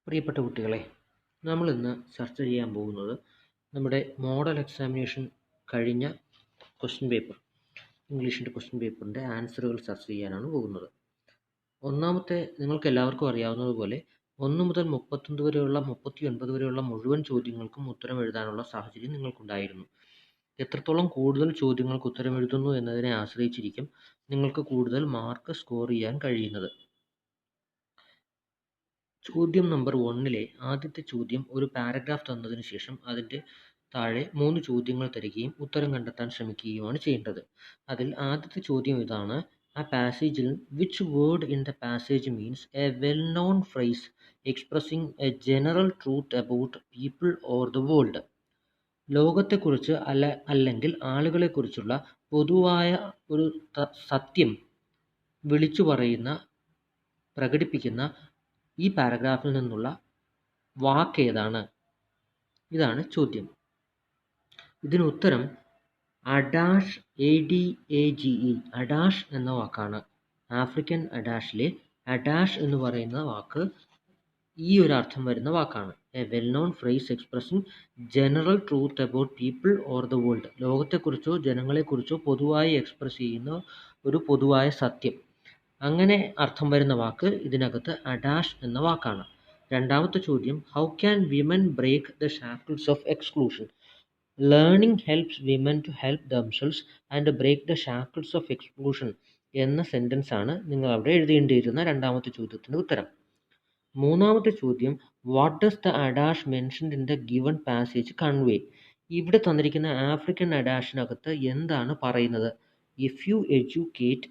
പ്രിയപ്പെട്ട കുട്ടികളെ, നമ്മളിന്ന് ചർച്ച ചെയ്യാൻ പോകുന്നത് നമ്മുടെ മോഡൽ എക്സാമിനേഷൻ കഴിഞ്ഞ ക്വസ്റ്റ്യൻ പേപ്പർ, ഇംഗ്ലീഷിൻ്റെ ക്വസ്റ്റ്യൻ പേപ്പറിൻ്റെ ആൻസറുകൾ ചർച്ച ചെയ്യാനാണ് പോകുന്നത്. ഒന്നാമത്തെ, നിങ്ങൾക്ക് എല്ലാവർക്കും അറിയാവുന്നതുപോലെ 1 മുതൽ 39 വരെയുള്ള മുഴുവൻ ചോദ്യങ്ങൾക്കും ഉത്തരം എഴുതാനുള്ള സാഹചര്യം നിങ്ങൾക്കുണ്ടായിരുന്നു. എത്രത്തോളം കൂടുതൽ ചോദ്യങ്ങൾക്ക് ഉത്തരം എഴുതുന്നു എന്നതിനെ ആശ്രയിച്ചിരിക്കും നിങ്ങൾക്ക് കൂടുതൽ മാർക്ക് സ്കോർ ചെയ്യാൻ കഴിയുന്നത്. ചോദ്യം നമ്പർ 1-ലെ ആദ്യത്തെ ചോദ്യം ഒരു പാരഗ്രാഫ് തന്നതിന് ശേഷം അതിൻ്റെ താഴെ 3 ചോദ്യങ്ങൾ തരികയും ഉത്തരം കണ്ടെത്താൻ ശ്രമിക്കുകയുമാണ് ചെയ്യേണ്ടത്. അതിൽ ആദ്യത്തെ ചോദ്യം ഇതാണ്: ആ പാസേജിൽ which word in the passage means a well known phrase expressing a general truth about people or the world. ലോകത്തെക്കുറിച്ച് അല്ലെങ്കിൽ ആളുകളെക്കുറിച്ചുള്ള പൊതുവായ ഒരു സത്യം പ്രകടിപ്പിക്കുന്ന ഈ പാരഗ്രാഫിൽ നിന്നുള്ള വാക്ക് ഏതാണ്? ഇതാണ് ചോദ്യം. ഇതിന് ഉത്തരം അഡാഷ്, ADAGE, അഡാഷ് എന്ന വാക്കാണ്. ആഫ്രിക്കൻ അഡാഷിലെ അഡാഷ് എന്ന് പറയുന്ന വാക്ക് ഈ ഒരു അർത്ഥം വരുന്ന വാക്കാണ്. A well known phrase expressing general truth about people or the world. ലോകത്തെക്കുറിച്ചോ ജനങ്ങളെക്കുറിച്ചോ പൊതുവായി എക്സ്പ്രസ് ചെയ്യുന്ന ഒരു പൊതുവായ സത്യം. അങ്ങനെ അർത്ഥം വരുന്ന വാക്ക് ഇതിനകത്ത് അഡാഷ് എന്ന വാക്കാണ്. രണ്ടാമത്തെ ചോദ്യം: how can women break the shackles of exclusion? Learning helps women to help themselves and break the shackles of exclusion എന്ന സെൻറ്റൻസ് ആണ് നിങ്ങൾ അവിടെ എഴുതേണ്ടിയിരുന്ന രണ്ടാമത്തെ ചോദ്യത്തിൻ്റെ ഉത്തരം. മൂന്നാമത്തെ ചോദ്യം: what does the adage mentioned in the given passage convey? ഇവിടെ തന്നിരിക്കുന്ന ആഫ്രിക്കൻ അഡാഷിനകത്ത് എന്താണ് പറയുന്നത്? If you educate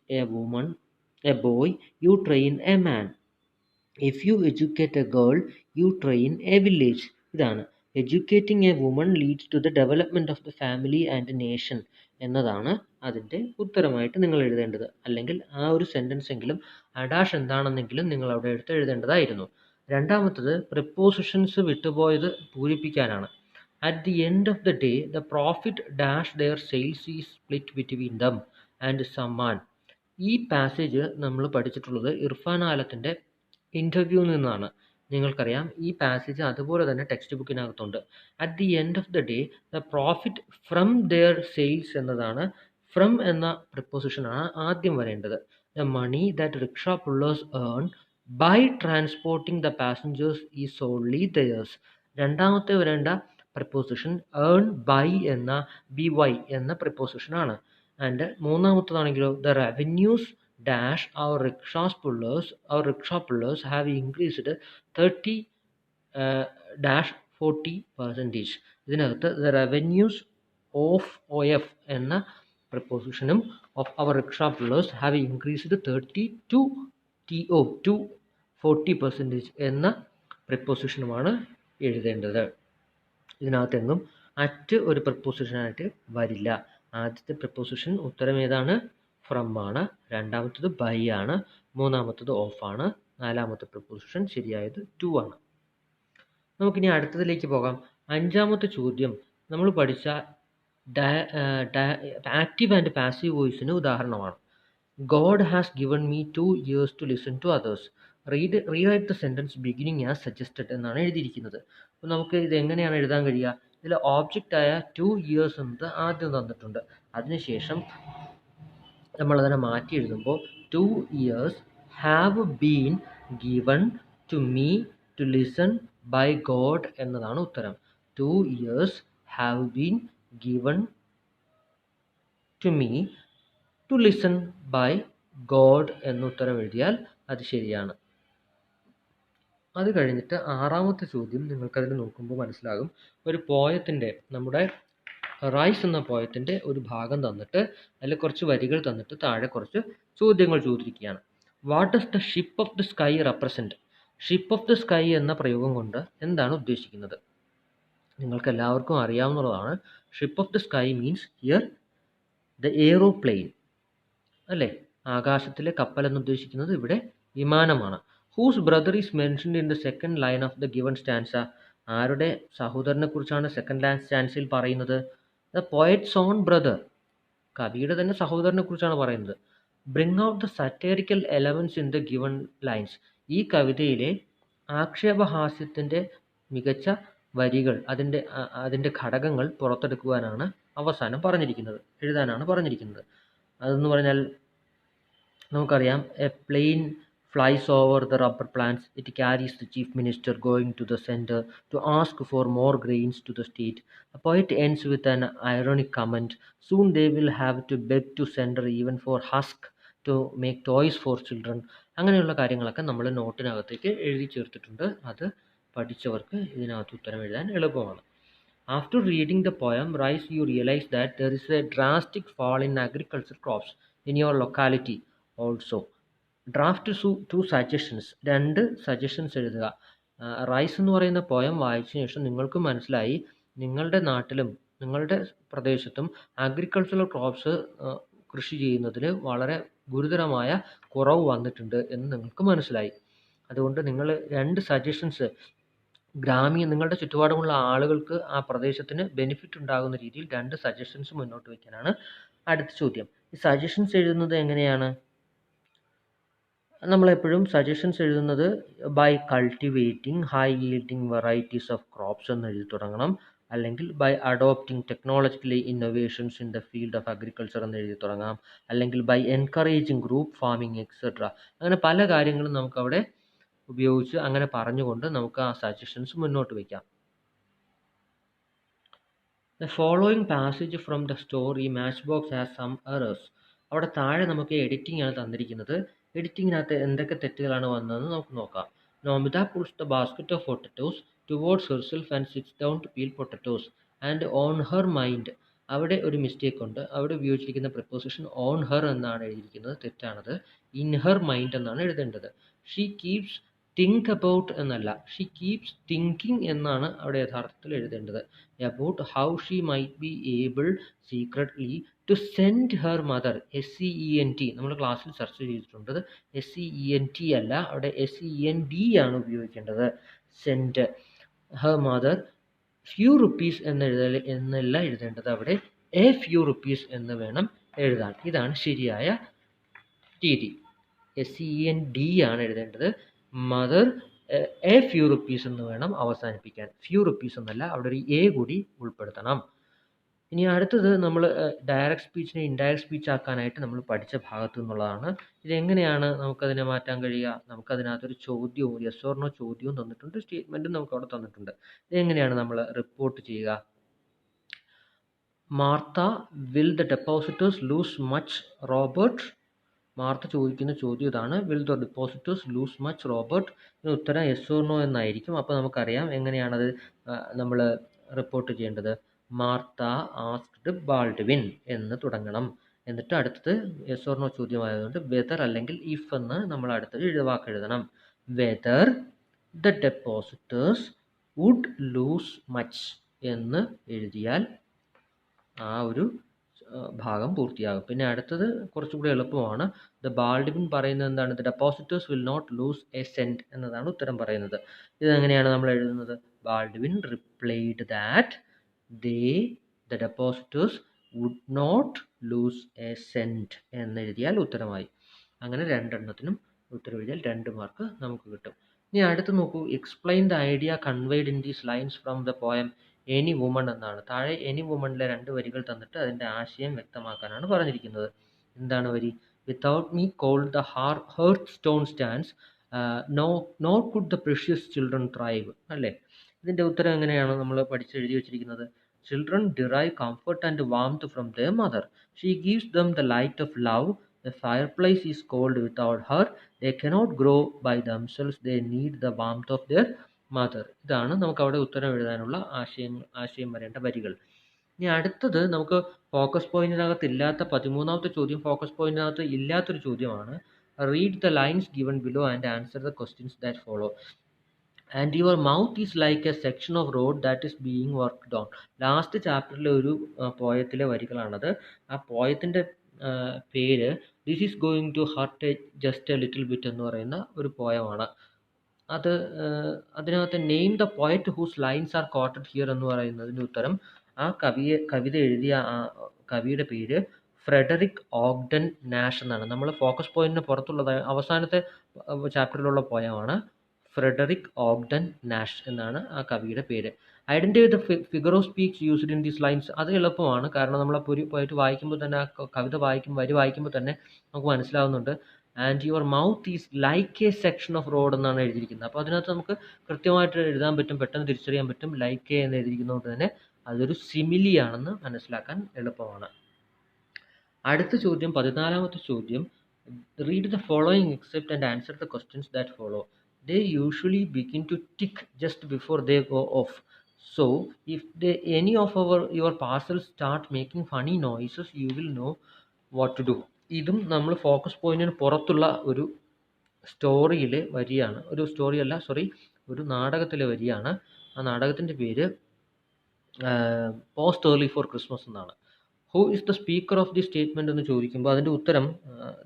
a boy you train a man. If you educate a girl you train a village. ഇതാണ് educating a woman leads to the development of the family and nation എന്നതാണ് അതിൻ്റെ ഉത്തരമായിട്ട് നിങ്ങൾ എഴുതേണ്ടത്. അല്ലെങ്കിൽ ആ ഒരു സെൻറ്റൻസ് എങ്കിലും അഡാഷ് എന്താണെന്നെങ്കിലും നിങ്ങൾ അവിടെ എടുത്ത് എഴുതേണ്ടതായിരുന്നു. രണ്ടാമത്തത് പ്രിപ്പോസിഷൻസ് വിട്ടുപോയത് പൂരിപ്പിക്കാനാണ്. At the end of the day the profit dash their sales is split between them and സമ്മാൻ. ഈ പാസേജ് നമ്മൾ പഠിച്ചിട്ടുള്ളത് ഇർഫാൻ ആലത്തിൻ്റെ ഇൻ്റർവ്യൂവിൽ നിന്നാണ്. നിങ്ങൾക്കറിയാം ഈ പാസേജ് അതുപോലെ തന്നെ ടെക്സ്റ്റ് ബുക്കിനകത്തുണ്ട്. At the end of the day the profit from their sales എന്നതാണ്. ഫ്രം എന്ന പ്രിപ്പോസിഷനാണ് ആദ്യം വരേണ്ടത്. The money that rickshaw pullers earn by transporting the passengers is solely theirs. രണ്ടാമത്തെ വരേണ്ട പ്രിപ്പോസിഷൻ ഏൺ ബൈ എന്ന BY എന്ന പ്രിപ്പോസിഷനാണ്. ആൻഡ് മൂന്നാമത്തതാണെങ്കിലോ the revenues dash our rickshaw pullers have increased 30 dash 40%. ഇതിനകത്ത് the revenues of OF എന്ന പ്രപ്പോസിഷനും of our rickshaw pullers have increased 30 to 40% എന്ന പ്രപ്പോസിഷനുമാണ് എഴുതേണ്ടത്. ഇതിനകത്തെങ്ങും അറ്റ് ഒരു പ്രപ്പോസിഷനായിട്ട് വരില്ല. ആദ്യത്തെ പ്രപ്പോസിഷൻ ഉത്തരം ഏതാണ്? ഫ്രം ആണ്. രണ്ടാമത്തത് ബൈ ആണ്. മൂന്നാമത്തത് ഓഫ് ആണ്. നാലാമത്തെ പ്രപ്പോസിഷൻ ശരിയായത് ടു ആണ്. നമുക്കിനി അടുത്തതിലേക്ക് പോകാം. അഞ്ചാമത്തെ ചോദ്യം നമ്മൾ പഠിച്ച ആക്റ്റീവ് ആൻഡ് പാസീവ് വോയിസിന് ഉദാഹരണമാണ്. God has given me 2 years to listen to others. Rewrite the sentence beginning as suggested എന്നാണ് എഴുതിയിരിക്കുന്നത്. അപ്പോൾ നമുക്ക് ഇത് എങ്ങനെയാണ് എഴുതാൻ കഴിയുക? ഇതിൽ ഓബ്ജക്റ്റായ 2 years എന്നത് ആദ്യം തന്നിട്ടുണ്ട്. അതിനുശേഷം നമ്മളതിനെ മാറ്റി എഴുതുമ്പോൾ 2 years have been given to me to listen by God എന്നതാണ് ഉത്തരം. 2 years have been given to me to listen by God എന്ന് ഉത്തരം എഴുതിയാൽ അത് ശരിയാണ്. അത് കഴിഞ്ഞിട്ട് ആറാമത്തെ ചോദ്യം നിങ്ങൾക്കതിൽ നോക്കുമ്പോൾ മനസ്സിലാകും. ഒരു പോയത്തിൻ്റെ, നമ്മുടെ റൈസ് എന്ന പോയത്തിൻ്റെ ഒരു ഭാഗം തന്നിട്ട് അതിൽ കുറച്ച് വരികൾ തന്നിട്ട് താഴെ കുറച്ച് ചോദ്യങ്ങൾ ചോദിച്ചിരിക്കുകയാണ്. What does the ship of the sky represent? Ship of the sky എന്ന പ്രയോഗം കൊണ്ട് എന്താണ് ഉദ്ദേശിക്കുന്നത്? നിങ്ങൾക്ക് എല്ലാവർക്കും അറിയാവുന്നതാണ്. Ship of the sky means here the aeroplane, അല്ലേ? ആകാശത്തിലെ കപ്പൽ എന്ന് ഉദ്ദേശിക്കുന്നത് ഇവിടെ വിമാനമാണ്. Whose brother is mentioned in the second line of the given stanza? ആരുടെ സഹോദരനെ കുറിച്ചാണ് സെക്കൻഡ് സ്റ്റാൻസയിൽ പറയുന്നത്? ദ പോയറ്റ്സ് ഓൺ ബ്രദർ, കവിയുടെ തന്നെ സഹോദരനെ കുറിച്ചാണ് പറയുന്നത്. Bring out the satirical elements in the given lines. ഈ കവിതയിലെ ആക്ഷേപഹാസ്യത്തിൻ്റെ മികച്ച വരികൾ, അതിൻ്റെ ഘടകങ്ങൾ പുറത്തെടുക്കുവാനാണ് അവസാനം എഴുതാനാണ് പറഞ്ഞിരിക്കുന്നത്. അതെന്ന് പറഞ്ഞാൽ നമുക്കറിയാം, a plane flies over the rubber plants. It carries the chief minister going to the center to ask for more grains to the state. The poet ends with an ironic comment. Soon they will have to beg to center even for husk to make toys for children. അങ്ങനെയുള്ള കാര്യങ്ങളൊക്കെ നമ്മൾ നോട്ടിനകത്തേക്ക് എഴുതി ചേർത്തിട്ടുണ്ട്. അത് പഠിച്ചവർക്ക് ഇതിനകത്ത് ഉത്തരം എഴുതാൻ എളുപ്പമാണ്. After reading the poem, Rice, you realize that there is a drastic fall in agriculture crops in your locality also. Draft two suggestions, 2 suggestions എഴുതുക. റൈസ് എന്ന് പറയുന്ന പോയം വായിച്ചതിന് ശേഷം നിങ്ങൾക്ക് മനസ്സിലായി നിങ്ങളുടെ നാട്ടിലും നിങ്ങളുടെ പ്രദേശത്തും അഗ്രികൾച്ചറൽ ക്രോപ്സ് കൃഷി ചെയ്യുന്നതിൽ വളരെ ഗുരുതരമായ കുറവ് വന്നിട്ടുണ്ട് എന്ന് നിങ്ങൾക്ക് മനസ്സിലായി. അതുകൊണ്ട് നിങ്ങൾ 2 സജഷൻസ് നിങ്ങളുടെ ചുറ്റുപാടുമുള്ള ആളുകൾക്ക്, ആ പ്രദേശത്തിന് ബെനിഫിറ്റ് ഉണ്ടാകുന്ന രീതിയിൽ 2 സജഷൻസ് മുന്നോട്ട് വയ്ക്കാനാണ് അടുത്ത ചോദ്യം. ഈ സജഷൻസ് എഴുതുന്നത് എങ്ങനെയാണ്? നമ്മളെപ്പോഴും സജഷൻസ് എഴുതുന്നത് by cultivating high yielding varieties of crops എന്ന് എഴുതി തുടങ്ങണം, അല്ലെങ്കിൽ by adopting technologically innovations in the field of agriculture എന്ന് എഴുതി തുടങ്ങാം, അല്ലെങ്കിൽ by encouraging group farming etcetera. അങ്ങനെ പല കാര്യങ്ങളും നമുക്കവിടെ ഉപയോഗിച്ച് അങ്ങനെ പറഞ്ഞുകൊണ്ട് നമുക്ക് ആ സജഷൻസ് മുന്നോട്ട് വയ്ക്കാം. The following passage from the story Matchbox has some errors. അവിടെ താഴെ നമുക്ക് എഡിറ്റിംഗ് ആണ് തന്നിരിക്കുന്നത്. എഡിറ്റിങ്ങിനകത്ത് എന്തൊക്കെ തെറ്റുകളാണ് വന്നതെന്ന് നമുക്ക് നോക്കാം. Nomita pulls the basket of potatoes towards herself and sits down to peel potatoes and on her mind. അവിടെ ഒരു മിസ്റ്റേക്ക് ഉണ്ട്. അവിടെ ഉപയോഗിച്ചിരിക്കുന്ന പ്രിപ്പോസിഷൻ ഓൺ ഹെർ എന്നാണ് എഴുതിയിരിക്കുന്നത്, തെറ്റാണത്. ഇൻ ഹെർ മൈൻഡ് എന്നാണ് എഴുതേണ്ടത്. ഷീ കീപ്സ് തിങ്ക് അബൌട്ട് എന്നല്ല, ഷീ കീപ്സ് തിങ്കിങ് എന്നാണ് അവിടെ യഥാർത്ഥത്തിൽ എഴുതേണ്ടത്. About how she might be able secretly to send her mother, SENT നമ്മൾ ക്ലാസ്സിൽ ചർച്ച ചെയ്തിട്ടുണ്ട്. SENT അല്ല, അവിടെ SEND ആണ് ഉപയോഗിക്കേണ്ടത്. Send her mother few rupees എന്നല്ല എഴുതേണ്ടത്, അവിടെ എ ഫ്യൂ റുപ്പീസ് എന്ന് വേണം എഴുതാൻ. ഇതാണ് ശരിയായ രീതി. SEND ആണ് എഴുതേണ്ടത്. മദർ എ ഫ്യൂ റുപ്പീസ് എന്ന് വേണം അവസാനിപ്പിക്കാൻ. ഫ്യൂ റുപ്പീസ് എന്നല്ല, അവിടെ ഒരു എ കൂടി ഉൾപ്പെടുത്തണം. ഇനി അടുത്തത് നമ്മൾ ഡയറക്റ്റ് സ്പീച്ചിനെ ഇൻഡയറക്റ്റ് സ്പീച്ച് ആക്കാനായിട്ട് നമ്മൾ പഠിച്ച ഭാഗത്തു നിന്നുള്ളതാണ്. ഇതെങ്ങനെയാണ് നമുക്കതിനെ മാറ്റാൻ കഴിയുക? നമുക്കതിനകത്തൊരു ചോദ്യവും യെസ് ഓർ നോ ചോദ്യവും തന്നിട്ടുണ്ട്, സ്റ്റേറ്റ്മെൻറ്റും നമുക്ക് അവിടെ തന്നിട്ടുണ്ട്. ഇതെങ്ങനെയാണ് നമ്മൾ റിപ്പോർട്ട് ചെയ്യുക? Martha, will the depositors lose much Robert? Martha ചോദിക്കുന്ന ചോദ്യം ഇതാണ്, will the depositors lose much Robert? ഇതിന് ഉത്തരം യെസ് ഓർ നോ എന്നായിരിക്കും. അപ്പോൾ നമുക്കറിയാം എങ്ങനെയാണത് നമ്മൾ റിപ്പോർട്ട് ചെയ്യേണ്ടത്. മാർത്ത ആസ്ക്ഡ് ബാൾഡ്വിൻ എന്ന് തുടങ്ങണം. എന്നിട്ട് അടുത്തത് യെസ് ഓർ നോ ചോദ്യമായതുകൊണ്ട് വെദർ അല്ലെങ്കിൽ ഇഫ് എന്ന് നമ്മൾ അടുത്തത് വാക്ക് എഴുതണം. Whether the depositors would lose much എന്ന് എഴുതിയാൽ ആ ഒരു ഭാഗം പൂർത്തിയാകും. പിന്നെ അടുത്തത് കുറച്ചുകൂടി എളുപ്പമാണ്. ദ ബാൾഡ്വിൻ പറയുന്നത് എന്താണ്? The depositors will not lose a cent എന്നതാണ് ഉത്തരം പറയുന്നത്. ഇതെങ്ങനെയാണ് നമ്മൾ എഴുതുന്നത്? Baldwin replied that the depositors would not lose a cent എന്നെഴുതിയാൽ ഉത്തരമായി. അങ്ങനെ 2 എണ്ണത്തിനും ഉത്തരം എഴുതിയാൽ 2 മാർക്ക് നമുക്ക് കിട്ടും. ഇനി അടുത്ത് നോക്കൂ, explain the idea conveyed in these lines from the poem any woman എന്നാണ്. താഴെ എനി വുമണിലെ 2 വരികൾ തന്നിട്ട് അതിൻ്റെ ആശയം വ്യക്തമാക്കാനാണ് പറഞ്ഞിരിക്കുന്നത്. എന്താണ് വരി? Without me cold the hearthstone stands, nor could the precious children thrive അല്ലേ? ഇതിൻ്റെ ഉത്തരം എങ്ങനെയാണ് നമ്മൾ പഠിച്ചെഴുതി വെച്ചിരിക്കുന്നത്? Children derive comfort and warmth from their mother. She gives them the light of love. The fireplace is cold without her. They cannot grow by themselves. They need the warmth of their mother. ഇതാണ് നമുക്ക് അവിടെ ഉത്തരം എഴുതാനുള്ള ആശയം വരേണ്ട വരികൾ. ഇനി അടുത്തത് നമുക്ക് ഫോക്കസ് പോയിന്റിനകത്ത് ഇല്ലാത്ത 13ാമത്തെ ചോദ്യം ഫോക്കസ് പോയിന്റിനകത്ത് ഇല്ലാത്തൊരു ചോദ്യമാണ്. Read the lines given below and answer the questions that follow. And your mouth is like a section of road that is being worked on. Last ചാപ്റ്ററിലെ ഒരു പോയത്തിലെ വരികളാണത്. ആ പോയത്തിൻ്റെ പേര് this is going to hurt just a little bit എന്ന് പറയുന്ന ഒരു പോയമാണ്. അതിനകത്ത് name the poet whose lines are quoted here എന്ന് പറയുന്നതിൻ്റെ ഉത്തരം ആ കവിത എഴുതിയ കവിയുടെ പേര് ഫ്രെഡറിക് ഓഗ്ഡൻ നാഷ് എന്നാണ്. നമ്മൾ ഫോക്കസ് പോയിന്റിന് പുറത്തുള്ളത് അവസാനത്തെ ചാപ്റ്ററിലുള്ള പോയമാണ്. ഫ്രെഡറിക് ഓഗ്ഡൻ നാഷ് എന്നാണ് ആ കവിയുടെ പേര്. Identify the figure of speech used in these lines. അത് എളുപ്പമാണ്, കാരണം നമ്മളപ്പോൾ ഒരു പോയിട്ട് വായിക്കുമ്പോൾ തന്നെ ആ കവിത വരി വായിക്കുമ്പോൾ തന്നെ നമുക്ക് മനസ്സിലാവുന്നുണ്ട്. And your mouth is like a section of road എന്നാണ് എഴുതിയിരിക്കുന്നത്. അപ്പോൾ അതിനകത്ത് നമുക്ക് കൃത്യമായിട്ട് എഴുതാൻ പറ്റും, പെട്ടെന്ന് തിരിച്ചറിയാൻ പറ്റും. ലൈക്ക് എന്ന് എഴുതിയിരിക്കുന്നതുകൊണ്ട് തന്നെ അതൊരു സിമിലി ആണെന്ന് മനസ്സിലാക്കാൻ എളുപ്പമാണ്. അടുത്ത ചോദ്യം, 14ാമത്തെ ചോദ്യം, read the following except and answer the questions that follow. They usually begin to tick just before they go off. So if any of your parcels start making funny noises, you will know what to do. ഇതും നമ്മൾ focus പോയിന്റിന് പുറത്തുള്ള ഒരു സ്റ്റോറിയിലെ വരിയാണ്. ഒരു നാടകത്തിലെ വരിയാണ്. ആ നാടകത്തിൻ്റെ പേര് പോസ്റ്റ് ഏർലി ഫോർ ക്രിസ്മസ് എന്നാണ്. Who is the speaker of the statement എന്ന് ചോദിക്കുമ്പോൾ അതിൻ്റെ ഉത്തരം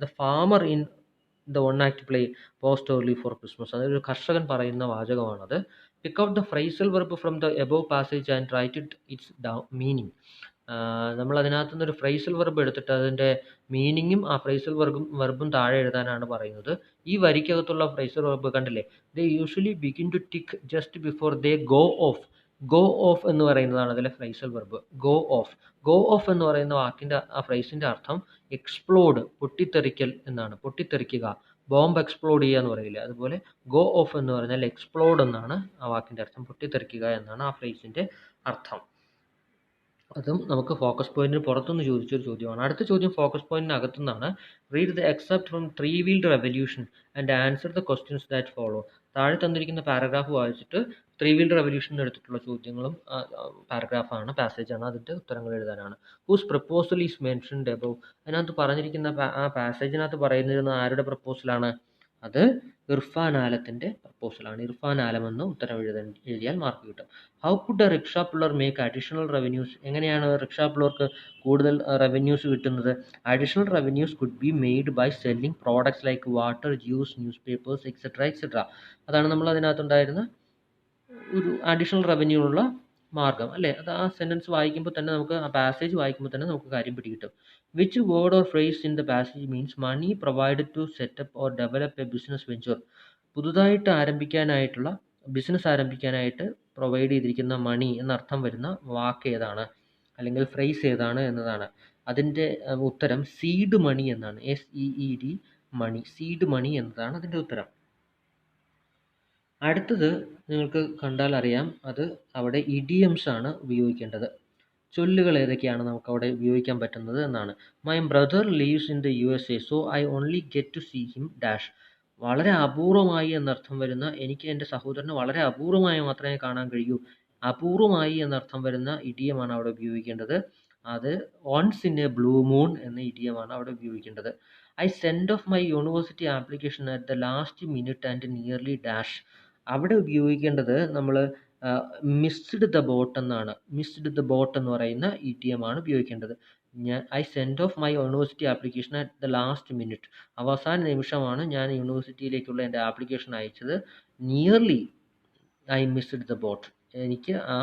the farmer in the one act play post early for Christmas. അതൊരു കർഷകൻ പറയുന്ന വാചകമാണത്. Pick out the phrasal verb from the above passage and write its meaning. നമ്മൾ അതിനകത്തു നിന്നൊരു ഫ്രൈസൽ വെർബ് എടുത്തിട്ട് അതിൻ്റെ മീനിങ്ങും ആ ഫ്രൈസൽ വെർബും താഴെ എഴുതാനാണ് പറയുന്നത്. ഈ വരിക്കകത്തുള്ള ഫ്രൈസൽ വെർബ് കണ്ടില്ലേ, they usually begin to tick just before they go off. Go off എന്ന് പറയുന്നതാണ് അതിലെ phrasal verb. Go off. Go off എന്ന് പറയുന്ന വാക്കിൻ്റെ ആ ഫ്രൈസിൻ്റെ അർത്ഥം എക്സ്പ്ലോഡ്, പൊട്ടിത്തെറിക്കൽ എന്നാണ്. പൊട്ടിത്തെറിക്കുക, ബോംബ് എക്സ്പ്ലോഡ് ചെയ്യുക എന്ന് പറയില്ല, അതുപോലെ ഗോ ഓഫ് എന്ന് പറഞ്ഞാൽ എക്സ്പ്ലോഡ് എന്നാണ് ആ വാക്കിൻ്റെ അർത്ഥം. പൊട്ടിത്തെറിക്കുക എന്നാണ് ആ ഫ്രൈസിൻ്റെ അർത്ഥം. അതും നമുക്ക് ഫോക്കസ് പോയിന്റിന് പുറത്തുനിന്ന് ചോദിച്ചൊരു ചോദ്യമാണ്. അടുത്ത ചോദ്യം ഫോക്കസ് പോയിന്റിന് അകത്തുനിന്നാണ്. Read the excerpt from three wheeled revolution and answer the questions that follow. താഴെ തന്നിരിക്കുന്ന പാരഗ്രാഫ് വായിച്ചിട്ട് ത്രീ വീൽഡ് റെവല്യൂഷൻ എടുത്തിട്ടുള്ള ചോദ്യങ്ങളും പാരഗ്രാഫാണ്, പാസേജാണ്, അതിൻ്റെ ഉത്തരങ്ങൾ എഴുതാനാണ്. Whose proposal is mentioned above. അതിനകത്ത് പറഞ്ഞിരിക്കുന്ന ആ പാസേജിനകത്ത് പറയുന്നിരുന്ന ആരുടെ പ്രപ്പോസലാണ്? അത് ഇർഫാൻ ആലത്തിൻ്റെ പ്രപ്പോസലാണ്. ഇർഫാൻ ആലം എന്ന് ഉത്തരം എഴുതിയാൽ മാർക്ക് കിട്ടും. How could a rickshaw puller make additional revenues. എങ്ങനെയാണ് റിക്ഷ പുള്ളർക്ക് കൂടുതൽ റവന്യൂസ് കിട്ടുന്നത്? Additional revenues could be made by selling products like water, juice, newspapers etcetera. അതാണ് നമ്മൾ അതിനകത്തുണ്ടായിരുന്ന ഒരു അഡീഷണൽ റവന്യൂ ഉള്ള മാർഗം അല്ലേ. അത് ആ സെൻറ്റൻസ് വായിക്കുമ്പോൾ തന്നെ നമുക്ക്, ആ പാസേജ് വായിക്കുമ്പോൾ തന്നെ നമുക്ക് കാര്യം പിടികിട്ടും. Which word or phrase in the passage means money provided to set up or develop a business venture. പുതുതായിട്ട് ബിസിനസ് ആരംഭിക്കാനായിട്ട് പ്രൊവൈഡ് ചെയ്തിരിക്കുന്ന മണി എന്നർത്ഥം വരുന്ന വാക്ക് ഏതാണ്, അല്ലെങ്കിൽ ഫ്രേസ് ഏതാണ് എന്നതാണ്. അതിൻ്റെ ഉത്തരം സീഡ് മണി എന്നാണ്. SEED മണി, സീഡ് മണി എന്നതാണ് അതിൻ്റെ ഉത്തരം. അടുത്തത് നിങ്ങൾക്ക് കണ്ടാൽ അറിയാം, അത് അവിടെ ഇഡിയംസ് ആണ് ഉപയോഗിക്കേണ്ടത്. ചൊല്ലുകൾ ഏതൊക്കെയാണ് നമുക്ക് അവിടെ ഉപയോഗിക്കാൻ പറ്റുന്നത് എന്നാണ്. My brother lives in the USA, so I only get to see him dash. വളരെ അപൂർവമായി എന്നർത്ഥം വരുന്ന, എനിക്ക് എൻ്റെ സഹോദരനെ വളരെ അപൂർവമായി മാത്രമേ കാണാൻ കഴിയൂ. അപൂർവമായി എന്നർത്ഥം വരുന്ന ഇഡിയമാണ് അവിടെ ഉപയോഗിക്കേണ്ടത്. അത് once in a blue moon എന്ന ഇഡിയമാണ് അവിടെ ഉപയോഗിക്കേണ്ടത്. I send off my university application at the last minute and nearly dash. അവിടെ ഉപയോഗിക്കേണ്ടത് നമ്മൾ മിസ്ഡ് ദ ബോട്ട് എന്നാണ്. മിസ്ഡ് ദ ബോട്ട് എന്ന് പറയുന്ന ഇഡിയമാണ് ഉപയോഗിക്കേണ്ടത്. I send off my university application at the last minute. അവസാന നിമിഷമാണ് ഞാൻ യൂണിവേഴ്സിറ്റിയിലേക്കുള്ള എൻ്റെ ആപ്ലിക്കേഷൻ അയച്ചത്. Nearly I missed the boat. എനിക്ക് ആ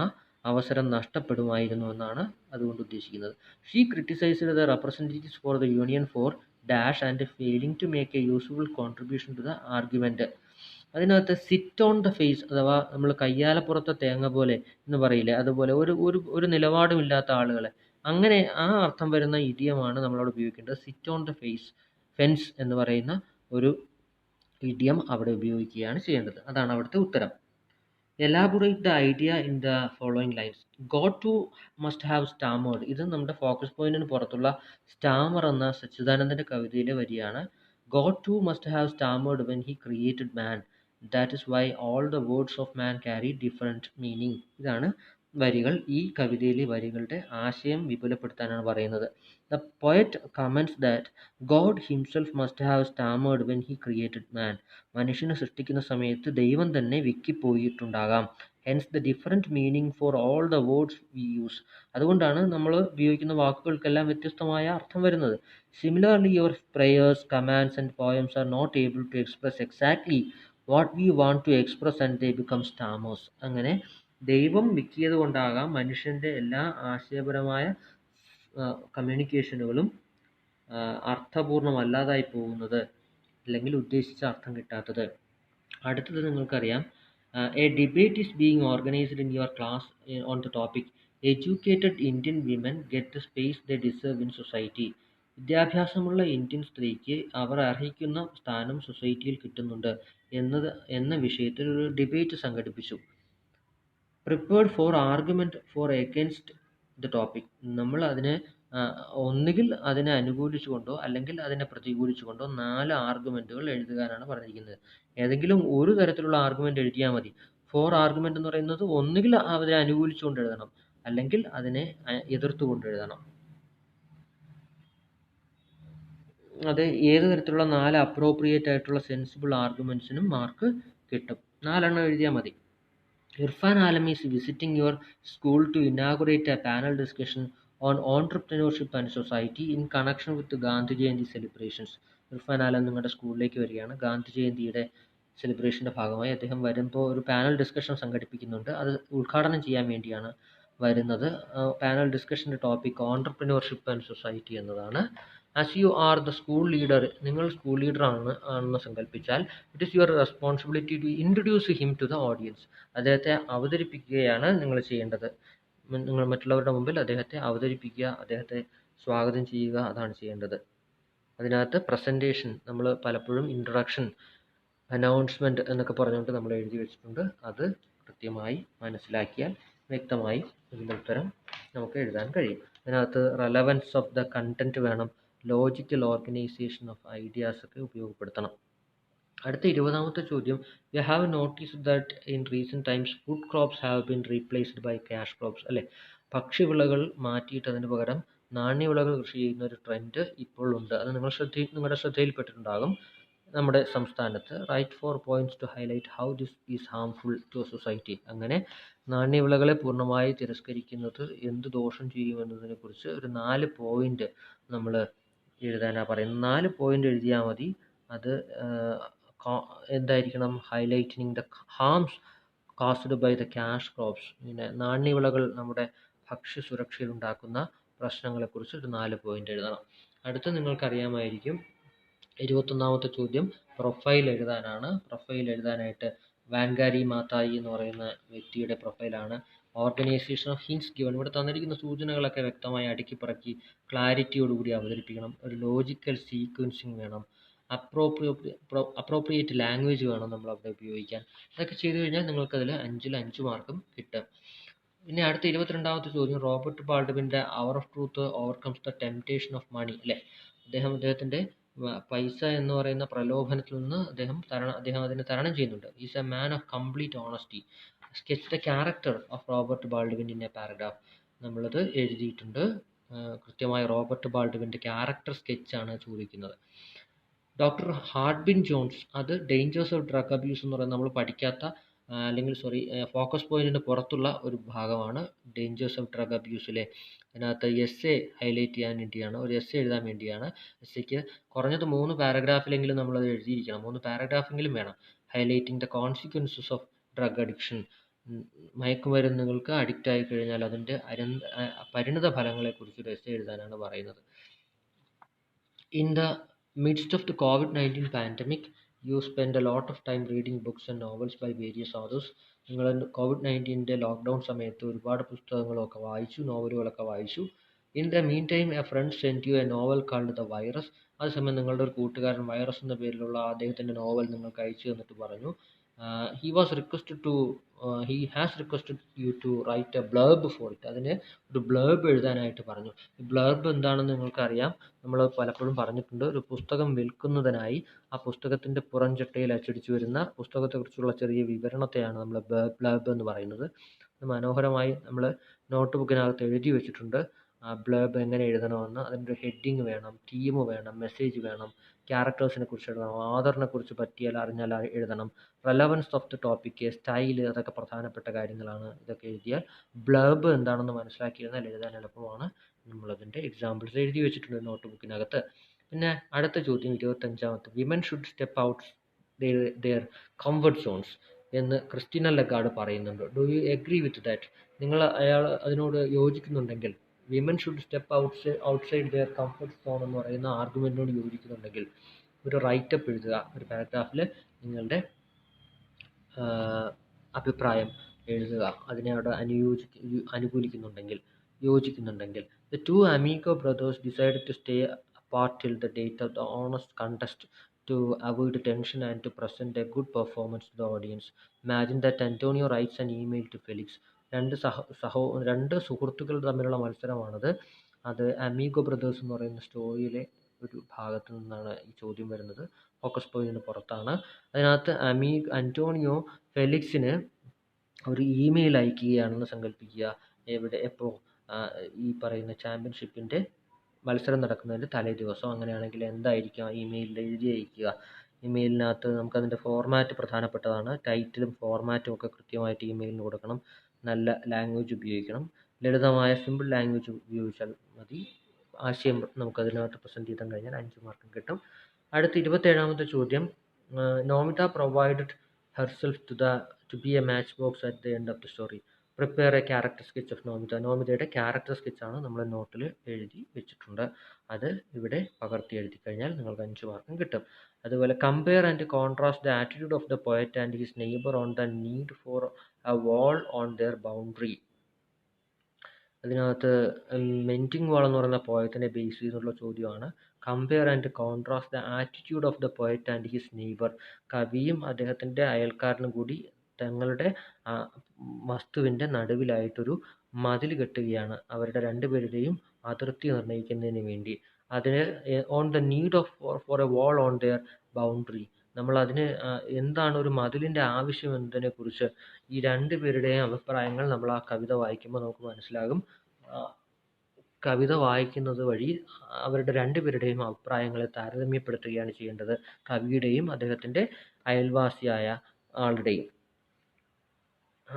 അവസരം നഷ്ടപ്പെടുമായിരുന്നു എന്നാണ് അതുകൊണ്ട് ഉദ്ദേശിക്കുന്നത്. She criticised the representatives for the union for dash and failing to make a useful contribution to the argument. അതിനകത്ത് സിറ്റ് ഓൺ ദ ഫേസ്, അഥവാ നമ്മൾ കയ്യാലപ്പുറത്തെ തേങ്ങ പോലെ എന്ന് പറയില്ലേ, അതുപോലെ ഒരു നിലപാടുമില്ലാത്ത ആളുകളെ, അങ്ങനെ ആ അർത്ഥം വരുന്ന ഇഡിയമാണ് നമ്മളവിടെ ഉപയോഗിക്കേണ്ടത്. സിറ്റ് ഓൺ ദ ഫെൻസ് എന്ന് പറയുന്ന ഒരു ഇഡിയം അവിടെ ഉപയോഗിക്കുകയാണ് ചെയ്യേണ്ടത്. അതാണ് അവിടുത്തെ ഉത്തരം. Elaborate the idea in the following lines. God too must have stammered. ഇത് നമ്മുടെ ഫോക്കസ് പോയിന്റിന് പുറത്തുള്ള സ്റ്റാമർ എന്ന സച്ചിദാനന്ദൻ്റെ കവിതയിലെ വരിയാണ്. God too must have stammered when he created man. That is why all the words of man carry different meaning. ഇതാണ് വരികൾ. ഈ കവിതയിലെ വരികളുടെ ആശയം വിപുലപ്പെടുത്താനാണ് പറയുന്നത്. The poet comments that God himself must have stammered when he created man. മനുഷ്യനെ സൃഷ്ടിക്കുന്ന സമയത്ത് ദൈവം തന്നെ വിക്കിപ്പോയിട്ടുണ്ടാകാം. Hence the different meaning for all the words we use. അതുകൊണ്ടാണ് നമ്മൾ ഉപയോഗിക്കുന്ന വാക്കുകൾക്കെല്ലാം വ്യത്യസ്തമായ അർത്ഥം വരുന്നത്. Similarly, your prayers, commands and poems are not able to express exactly what we want to express and they become stammers. അങ്ങനെ ദൈവം വിക്കിയത് കൊണ്ടാകാം മനുഷ്യൻ്റെ എല്ലാ ആശയപരമായ കമ്മ്യൂണിക്കേഷനുകളും അർത്ഥപൂർണ്ണമല്ലാതായി പോകുന്നത്, അല്ലെങ്കിൽ ഉദ്ദേശിച്ച അർത്ഥം കിട്ടാത്തത്. അടുത്തത് നിങ്ങൾക്കറിയാം, A debate is being organised in your class on the topic educated Indian women get the space the deserve in society. വിദ്യാഭ്യാസമുള്ള ഇന്ത്യൻ സ്ത്രീക്ക് അവർ അർഹിക്കുന്ന സ്ഥാനം സൊസൈറ്റിയിൽ കിട്ടുന്നുണ്ട് എന്ന വിഷയത്തിൽ ഒരു ഡിബേറ്റ് സംഘടിപ്പിച്ചു. Prepared for argument for against the topic. നമ്മൾ അതിനെ ഒന്നുകിൽ അതിനെ അനുകൂലിച്ചുകൊണ്ടോ അല്ലെങ്കിൽ അതിനെ പ്രതികൂലിച്ചുകൊണ്ടോ 4 ആർഗ്യുമെന്റുകൾ എഴുതുവാനാണ് പറഞ്ഞിരിക്കുന്നത്. ഏതെങ്കിലും ഒരു തരത്തിലുള്ള ആർഗ്യുമെന്റ് എഴുതിയാൽ മതി. ഫോർ ആർഗ്യുമെന്റ് എന്ന് പറയുന്നത് ഒന്നുകിൽ അതിനെ അനുകൂലിച്ചുകൊണ്ട് എഴുതണം, അല്ലെങ്കിൽ അതിനെ എതിർത്തുകൊണ്ട് എഴുതണം. അത് ഏത് തരത്തിലുള്ള 4 അപ്രോപ്രിയേറ്റ് ആയിട്ടുള്ള സെൻസിബിൾ ആർഗ്യുമെന്റ്സിനും മാർക്ക് കിട്ടും. 4 എണ്ണം എഴുതിയാൽ മതി. Irfan Alam is visiting your school to inaugurate a panel discussion on entrepreneurship and society in connection with the Gandhi Jayanti celebrations. Irfan ആലം നിങ്ങളുടെ സ്കൂളിലേക്ക് വരികയാണ്. ഗാന്ധി ജയന്തിയുടെ സെലിബ്രേഷൻ്റെ ഭാഗമായി അദ്ദേഹം വരുമ്പോൾ ഒരു പാനൽ ഡിസ്കഷൻ സംഘടിപ്പിക്കുന്നുണ്ട്. അത് ഉദ്ഘാടനം ചെയ്യാൻ വേണ്ടിയാണ് വരുന്നത്. പാനൽ ഡിസ്കഷൻ്റെ ടോപ്പിക് ഓൺട്രപ്രന്യൂർഷിപ്പ് ആൻഡ് സൊസൈറ്റി എന്നതാണ്. As you are the school leader, നിങ്ങൾ സ്കൂൾ ലീഡർ ആണെന്ന് സങ്കല്പിച്ചാൽ, it is your responsibility to introduce him to the audience. അദ്ദേഹത്തെ അവതരിപ്പിക്കുകയാണ് നിങ്ങൾ ചെയ്യേണ്ടത്. നിങ്ങൾ മറ്റുള്ളവരുടെ മുമ്പിൽ അദ്ദേഹത്തെ അവതരിപ്പിക്കുക, അദ്ദേഹത്തെ സ്വാഗതം ചെയ്യുക, അതാണ് ചെയ്യേണ്ടത്. അതിനകത്ത് പ്രസൻറ്റേഷൻ നമ്മൾ പലപ്പോഴും ഇൻട്രൊഡക്ഷൻ, അനൗൺസ്മെൻറ്റ് എന്നൊക്കെ പറഞ്ഞുകൊണ്ട് നമ്മൾ എഴുതി വെച്ചിട്ടുണ്ട്. അത് കൃത്യമായി മനസ്സിലാക്കിയാൽ വ്യക്തമായി ഇതിൻ്റെ ഉത്തരം നമുക്ക് എഴുതാൻ കഴിയും. അതിനകത്ത് റെലവൻസ് ഓഫ് ദ കണ്ടൻറ്റ് വേണം, ലോജിക്കൽ ഓർഗനൈസേഷൻ ഓഫ് ഐഡിയാസ് ഒക്കെ ഉപയോഗപ്പെടുത്തണം. അടുത്ത 20ാമത്തെ ചോദ്യം, you have noticed that in recent times food crops have been replaced by cash crops. അല്ലേ, ഭക്ഷ്യവിളകൾ മാറ്റിയിട്ട് അതിന് പകരം നാണ്യവിളകൾ കൃഷി ചെയ്യുന്ന ഒരു ട്രെൻഡ് ഇപ്പോൾ ഉണ്ട്. അത് നിങ്ങളുടെ ശ്രദ്ധയിൽപ്പെട്ടിട്ടുണ്ടാകും. നമ്മുടെ സംസ്ഥാനത്ത് write 4 points to highlight how this is harmful to society. അങ്ങനെ നാണ്യവിളകളെ പൂർണ്ണമായി തിരസ്കരിക്കുന്നത് എന്ത് ദോഷം ചെയ്യുമെന്നതിനെ കുറിച്ച് ഒരു 4 പോയിന്റ് നമ്മൾ എഴുതാനാണ് പറയുന്നത്. 4 പോയിന്റ് എഴുതിയാൽ മതി. അത് എന്തായിരിക്കണം? Highlighting the harms caused by the cash crops. പിന്നെ നാണ്യവിളകൾ നമ്മുടെ ഭക്ഷ്യസുരക്ഷയിൽ ഉണ്ടാക്കുന്ന പ്രശ്നങ്ങളെക്കുറിച്ച് ഒരു 4 പോയിന്റ് എഴുതണം. അടുത്ത് നിങ്ങൾക്കറിയാമായിരിക്കും 21ാമത്തെ ചോദ്യം പ്രൊഫൈൽ എഴുതാനാണ്. പ്രൊഫൈൽ എഴുതാനായിട്ട് വാൻഗാരി മാതായി എന്ന് പറയുന്ന വ്യക്തിയുടെ പ്രൊഫൈലാണ്. Organisation of hints given. ഇവിടെ തന്നിരിക്കുന്ന സൂചനകളൊക്കെ വ്യക്തമായി അടുക്കിപ്പറക്കി ക്ലാരിറ്റിയോടുകൂടി അവതരിപ്പിക്കണം. ഒരു ലോജിക്കൽ സീക്വൻസിങ് വേണം. അപ്രോപ്രിയേറ്റ് ലാംഗ്വേജ് വേണം നമ്മൾ അവിടെ ഉപയോഗിക്കാൻ. ഇതൊക്കെ ചെയ്തു കഴിഞ്ഞാൽ നിങ്ങൾക്കതിൽ 5ൽ 5 മാർക്കും കിട്ടും. പിന്നെ അടുത്ത 22ാമത്തെ ചോദ്യം, റോബർട്ട് ബാൾഡ്വിൻ്റെ hour of truth overcomes the temptation of money. അല്ലേ, അദ്ദേഹത്തിൻ്റെ പൈസ എന്ന് പറയുന്ന പ്രലോഭനത്തിൽ നിന്ന് അദ്ദേഹം അതിനെ തരണം ചെയ്യുന്നുണ്ട്. Is a man of complete honesty. Sketch the character of Robert Baldwin in A paragraph. നമ്മളത് എഴുതിയിട്ടുണ്ട്. കൃത്യമായി റോബർട്ട് ബാൾഡ്വിൻ്റെ ക്യാരക്ടർ സ്കെച്ചാണ് ചോദിക്കുന്നത്. ഡോക്ടർ ഹാർഡ്ബിൻ ജോൺസ്, അത് ഡേഞ്ചേഴ്സ് ഓഫ് ഡ്രഗ് അബ്യൂസ് എന്ന് പറയുന്നത് നമ്മൾ പഠിക്കാത്ത അല്ലെങ്കിൽ ഫോക്കസ് പോയിന്റിന് പുറത്തുള്ള ഒരു ഭാഗമാണ് ഡേഞ്ചേഴ്സ് ഓഫ് ഡ്രഗ് അബ്യൂസിലെ. അതിനകത്ത് എസ്സേ ഹൈലൈറ്റ് ചെയ്യാൻ വേണ്ടിയാണ്, ഒരു എസ്സേ എഴുതാൻ വേണ്ടിയാണ്. എസ്സേക്ക് കുറഞ്ഞത് 3 പാരഗ്രാഫിലെങ്കിലും നമ്മളത് എഴുതിയിരിക്കണം. 3 പാരഗ്രാഫെങ്കിലും വേണം. Highlighting the consequences of drug addiction. മയക്കുമരുന്നുകൾക്ക് അഡിക്റ്റ് ആയി കഴിഞ്ഞാൽ അതിൻ്റെ പരിണിത ഫലങ്ങളെക്കുറിച്ച് ഒരു എസ്സേ എഴുതാനാണ് പറയുന്നത്. In the midst of the COVID-19 pandemic, you spend a lot of time reading books and novels by various authors. നിങ്ങൾ COVID-19 ലോക്ക്ഡൗൺ സമയത്ത് ഒരുപാട് പുസ്തകങ്ങളൊക്കെ വായിച്ചു, നോവലുകളൊക്കെ വായിച്ചു. In the meantime a friend sent you a novel called the virus. അതേസമയം നിങ്ങളുടെ ഒരു കൂട്ടുകാരൻ വൈറസ് എന്ന പേരിലുള്ള അദ്ദേഹത്തിൻ്റെ നോവൽ നിങ്ങൾക്ക് അയച്ചു തന്നിട്ട് പറഞ്ഞു, he has requested you to write a blurb for it. അതിന് ഒരു ബ്ലർബ് എഴുതാനായിട്ട് പറഞ്ഞു. ഈ ബ്ലർബ് എന്താണെന്ന് നിങ്ങൾക്കറിയാം. നമ്മൾ പലപ്പോഴും പറഞ്ഞിട്ടുണ്ട്. ഒരു പുസ്തകം വിൽക്കുന്നതിനായി ആ പുസ്തകത്തിൻ്റെ പുറംചട്ടയിൽ അച്ചടിച്ചു വരുന്ന പുസ്തകത്തെക്കുറിച്ചുള്ള ചെറിയ വിവരണത്തെയാണ് നമ്മൾ ബ്ലർബ് എന്ന് പറയുന്നത്. മനോഹരമായി നമ്മൾ നോട്ട് ബുക്കിനകത്ത് എഴുതി വെച്ചിട്ടുണ്ട് ബ്ലർബ് എങ്ങനെ എഴുതണമെന്ന്. അതിൻ്റെ ഹെഡിങ് വേണം, തീം വേണം, മെസ്സേജ് വേണം, ക്യാരക്ടേഴ്സിനെ കുറിച്ച് എഴുതണം, ആദറിനെ കുറിച്ച് പറ്റിയാൽ അറിഞ്ഞാൽ എഴുതണം, relevance of the topic, style, അതൊക്കെ പ്രധാനപ്പെട്ട കാര്യങ്ങളാണ്. ഇതൊക്കെ എഴുതിയാൽ ബ്ലർബ് എന്താണെന്ന് മനസ്സിലാക്കിയിരുന്നാൽ എഴുതാൻ എളുപ്പമാണ്. നമ്മളതിൻ്റെ എക്സാമ്പിൾസ് എഴുതി വെച്ചിട്ടുണ്ട് നോട്ട് ബുക്കിനകത്ത്. പിന്നെ അടുത്ത ചോദ്യം 25ാമത്തെ, women should step out their comfort zones എന്ന് ക്രിസ്റ്റീന ലഗാർഡ് പറയുന്നുണ്ട്. Do you agree with that? അയാൾ അതിനോട് യോജിക്കുന്നുണ്ടെങ്കിൽ, women should step outside their comfort zone എന്ന് പറയുന്ന ആർഗ്യുമെൻറ്റിനോട് യോജിക്കുന്നുണ്ടെങ്കിൽ ഒരു റൈറ്റപ്പ് എഴുതുക. ഒരു പാരഗ്രാഫിൽ നിങ്ങളുടെ അഭിപ്രായം എഴുതുക. അതിനെ അവിടെ അനുകൂലിക്കുന്നുണ്ടെങ്കിൽ, യോജിക്കുന്നുണ്ടെങ്കിൽ. The two amigo brothers decided to stay apart till the date of the honest contest to avoid tension and to present a good performance to the audience. Imagine that Antonio writes an email to Felix. രണ്ട് സുഹൃത്തുക്കൾ തമ്മിലുള്ള മത്സരമാണത്. അത് Amigo brothers എന്ന് പറയുന്ന സ്റ്റോറിയിലെ ഒരു ഭാഗത്ത് നിന്നാണ് ഈ ചോദ്യം വരുന്നത്. ഫോക്കസ് പോയിന്റിന് പുറത്താണ്. അതിനകത്ത് അന്റോണിയോ ഫെലിക്സിന് ഒരു ഇമെയിൽ അയക്കുകയാണെന്ന് സങ്കല്പിക്കുക. എപ്പോൾ ഈ പറയുന്ന ചാമ്പ്യൻഷിപ്പിൻ്റെ മത്സരം നടക്കുന്നതിൻ്റെ തലേ ദിവസം. അങ്ങനെയാണെങ്കിൽ എന്തായിരിക്കും ആ ഇമെയിലിൽ എഴുതി അയക്കുക? ഇമെയിലിനകത്ത് നമുക്കതിൻ്റെ ഫോർമാറ്റ് പ്രധാനപ്പെട്ടതാണ്. ടൈറ്റിലും ഫോർമാറ്റും ഒക്കെ കൃത്യമായിട്ട് ഇമെയിലിന് കൊടുക്കണം. നല്ല ലാംഗ്വേജ് ഉപയോഗിക്കണം. ലളിതമായ സിമ്പിൾ ലാംഗ്വേജ് ഉപയോഗിച്ചാൽ മതി. ആശയം നമുക്കതിനകത്ത് പ്രസൻറ്റ് ചെയ്താൽ കഴിഞ്ഞാൽ 5 മാർക്കും കിട്ടും. അടുത്ത 27ാമത്തെ ചോദ്യം, Nomita provided herself to be a match box at the end of the story. Prepare a character sketch of Nomita. നോമിതയുടെ ക്യാരക്ടർ സ്കെച്ചാണ് നമ്മൾ നോട്ടിൽ എഴുതി വെച്ചിട്ടുണ്ട്. അത് ഇവിടെ പകർത്തി എഴുതി കഴിഞ്ഞാൽ നിങ്ങൾക്ക് 5 മാർക്കും കിട്ടും. അതുപോലെ compare and contrast the attitude of the poet and his neighbour on the need for a wall on their boundary. അതിനകത്ത് മെൻറ്റിംഗ് വാൾ എന്ന് പറയുന്ന പോയത്തിനെ ബേസ് ചെയ്തുള്ള ചോദ്യമാണ്. Compare and contrast the attitude of the poet and his neighbour. കവിയും അദ്ദേഹത്തിൻ്റെ അയൽക്കാരനും കൂടി തങ്ങളുടെ വസ്തുവിൻ്റെ നടുവിലായിട്ടൊരു മതിൽ കെട്ടുകയാണ് അവരുടെ രണ്ടുപേരുടെയും അതിർത്തി നിർണ്ണയിക്കുന്നതിന് വേണ്ടി. അതിന് on the need of for a wall on their boundary. നമ്മൾ അതിന് എന്താണ് ഒരു മതിലിൻ്റെ ആവശ്യം എന്നതിനെക്കുറിച്ച് ഈ രണ്ടുപേരുടെയും അഭിപ്രായങ്ങൾ നമ്മൾ ആ കവിത വായിക്കുമ്പോൾ നമുക്ക് മനസ്സിലാകും. കവിത വായിക്കുന്നത് വഴി അവരുടെ രണ്ടുപേരുടെയും അഭിപ്രായങ്ങളെ താരതമ്യപ്പെടുത്തുകയാണ് ചെയ്യേണ്ടത്, കവിയുടെയും അദ്ദേഹത്തിൻ്റെ അയൽവാസിയായ ആളുടെയും.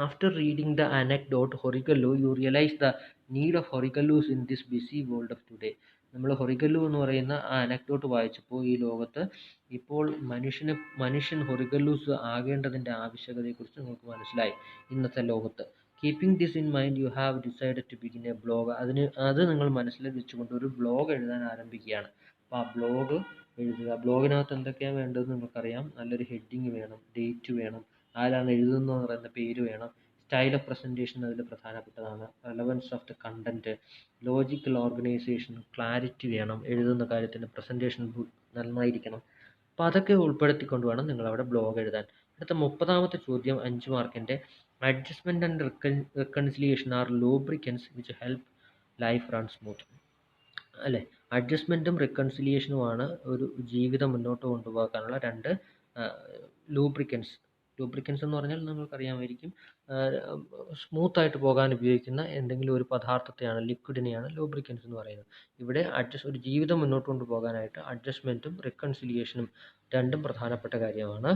After reading the anecdote Horrigallo, you realize the need of Horrigallos in this busy world of today. നമ്മൾ ഹൊറിഗല്ലു എന്ന് പറയുന്ന ആ അനക്ഡോട്ട് വായിച്ചപ്പോൾ ഈ ലോകത്ത് ഇപ്പോൾ മനുഷ്യൻ ഹൊറിഗല്ലൂസ് ആകേണ്ടതിൻ്റെ ആവശ്യകതയെക്കുറിച്ച് നിങ്ങൾക്ക് മനസ്സിലായി ഇന്നത്തെ ലോകത്ത്. Keeping this in mind you have decided to begin a blog. അത് നിങ്ങൾ മനസ്സിൽ വെച്ചുകൊണ്ട് ഒരു ബ്ലോഗ് എഴുതാൻ ആരംഭിക്കുകയാണ്. അപ്പോൾ ആ ബ്ലോഗ് എഴുതുക. ബ്ലോഗിനകത്ത് എന്തൊക്കെയാണ് വേണ്ടതെന്ന് നിങ്ങൾക്കറിയാം. നല്ലൊരു ഹെഡിങ് വേണം, ഡേറ്റ് വേണം, ആരാണ് എഴുതുന്നതെന്ന് പറയുന്ന പേര് വേണം. സ്റ്റൈൽ ഓഫ് പ്രസൻറ്റേഷൻ അതിൽ പ്രധാനപ്പെട്ടതാണ്. Relevance of the content, logical organisation, clarity വേണം. എഴുതുന്ന കാര്യത്തിൻ്റെ പ്രസൻറ്റേഷൻ നന്നായിരിക്കണം. അപ്പോൾ അതൊക്കെ ഉൾപ്പെടുത്തിക്കൊണ്ട് വേണം നിങ്ങളവിടെ ബ്ലോഗ് എഴുതാൻ. അടുത്ത 30ാമത്തെ ചോദ്യം 5 മാർക്കിൻ്റെ, adjustment and reconciliation are lubricants which help life run smooth. അല്ലേ, അഡ്ജസ്റ്റ്മെൻറ്റും റെക്കൺസിലിയേഷനുമാണ് ഒരു ജീവിതം മുന്നോട്ട് കൊണ്ടുപോകാനുള്ള രണ്ട് ലൂബ്രിക്കൻസ് എന്ന് പറഞ്ഞാൽ നിങ്ങൾക്കറിയാമായിരിക്കും, സ്മൂത്തായിട്ട് പോകാൻ ഉപയോഗിക്കുന്ന എന്തെങ്കിലും ഒരു പദാർത്ഥത്തെയാണ്, ലിക്വിഡിനെയാണ് ലൂബ്രിക്കൻസ് എന്ന് പറയുന്നത്. ഇവിടെ ഒരു ജീവിതം മുന്നോട്ട് കൊണ്ടുപോകാനായിട്ട് അഡ്ജസ്റ്റ്മെൻറ്റും റെക്കൺസിലിയേഷനും രണ്ടും പ്രധാനപ്പെട്ട കാര്യമാണ്.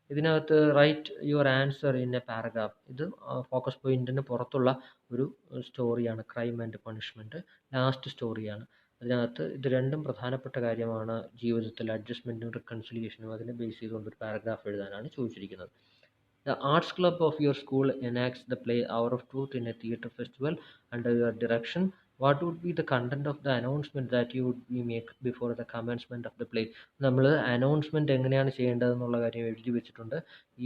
ഇതിനകത്ത് write your answer in A paragraph. ഇത് ഫോക്കസ് പോയിന്റിന് പുറത്തുള്ള ഒരു സ്റ്റോറിയാണ്, ക്രൈം ആൻഡ് പണിഷ്മെൻറ്റ്, ലാസ്റ്റ് സ്റ്റോറിയാണ്. അതിനകത്ത് ഇത് രണ്ടും പ്രധാനപ്പെട്ട കാര്യമാണ് ജീവിതത്തിൽ, അഡ്ജസ്റ്റ്മെൻറ്റും റെക്കൺസിലിയേഷനും. അതിനെ ബേസ് ചെയ്തുകൊണ്ട് ഒരു പാരഗ്രാഫ് എഴുതാനാണ് ചോദിച്ചിരിക്കുന്നത്. The arts club of your school enacts the play Hour of Truth in a theatre festival under your direction. What would be the content of the announcement that you would be make before the commencement of the play? നമ്മൾ announcement എങ്ങനെയാണ് ചെയ്യേണ്ടതെന്നുള്ള കാര്യം എഴുതി വെച്ചിട്ടുണ്ട്.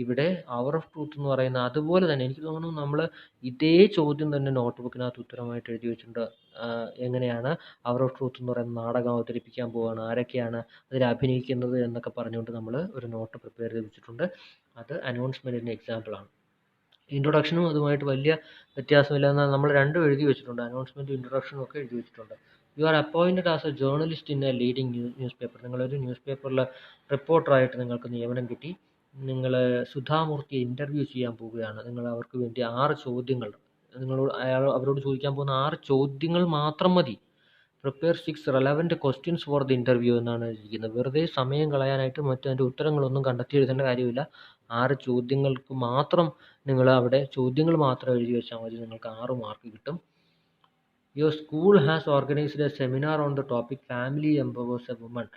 ഇവിടെ അവർ of truth എന്ന് പറയുന്ന അതുപോലെ തന്നെ എനിക്ക് തോന്നുന്നു നമ്മൾ ഇതേ ചോദ്യം തന്നെ നോട്ട് ബുക്കിനകത്ത് ഉത്തരമായിട്ട് എഴുതി വെച്ചിട്ടുണ്ട്. എങ്ങനെയാണ് അവർ ഓഫ് ട്രൂത്ത് എന്ന് പറയുന്ന നാടകം അവതരിപ്പിക്കാൻ പോവുകയാണ്, ആരൊക്കെയാണ് അതിൽ അഭിനയിക്കുന്നത് എന്നൊക്കെ പറഞ്ഞുകൊണ്ട് നമ്മൾ ഒരു നോട്ട് പ്രിപ്പയർ ചെയ്ത് വെച്ചിട്ടുണ്ട്. അത് അനൗൺസ്മെൻറ്റിൻ്റെ എക്സാമ്പിളാണ്. ഇൻട്രൊഡക്ഷനും അതുമായിട്ട് വലിയ വ്യത്യാസമില്ല. എന്നാൽ നമ്മൾ രണ്ടും എഴുതി വെച്ചിട്ടുണ്ട്, അനൗൺസ്മെൻറ്റും ഇൻട്രൊഡക്ഷനും ഒക്കെ എഴുതി വെച്ചിട്ടുണ്ട്. You are appointed as A journalist in A leading news paper. നിങ്ങളൊരു ന്യൂസ് പേപ്പറിൽ റിപ്പോർട്ടറായിട്ട് നിങ്ങൾക്ക് നിയമനം കിട്ടി. നിങ്ങൾ സുധാമൂർത്തിയെ ഇൻ്റർവ്യൂ ചെയ്യാൻ പോവുകയാണ്. നിങ്ങൾ അവർക്ക് വേണ്ടി 6 ചോദ്യങ്ങൾ, അവരോട് ചോദിക്കാൻ പോകുന്ന 6 ചോദ്യങ്ങൾ മാത്രം മതി. Prepare 6 relevant questions for the interview എന്നാണ് ഇരിക്കുന്നത്. വെറുതെ സമയം കളയാനായിട്ട് മറ്റതിൻ്റെ ഉത്തരങ്ങളൊന്നും കണ്ടെത്തി എഴുതേണ്ട കാര്യമില്ല. 6 ചോദ്യങ്ങൾക്ക് മാത്രം നിങ്ങൾ അവിടെ ചോദ്യങ്ങൾ മാത്രം എഴുതി വെച്ചാൽ മതി, നിങ്ങൾക്ക് 6 മാർക്ക് കിട്ടും. Your school has organised A seminar on the topic family empowers A woman.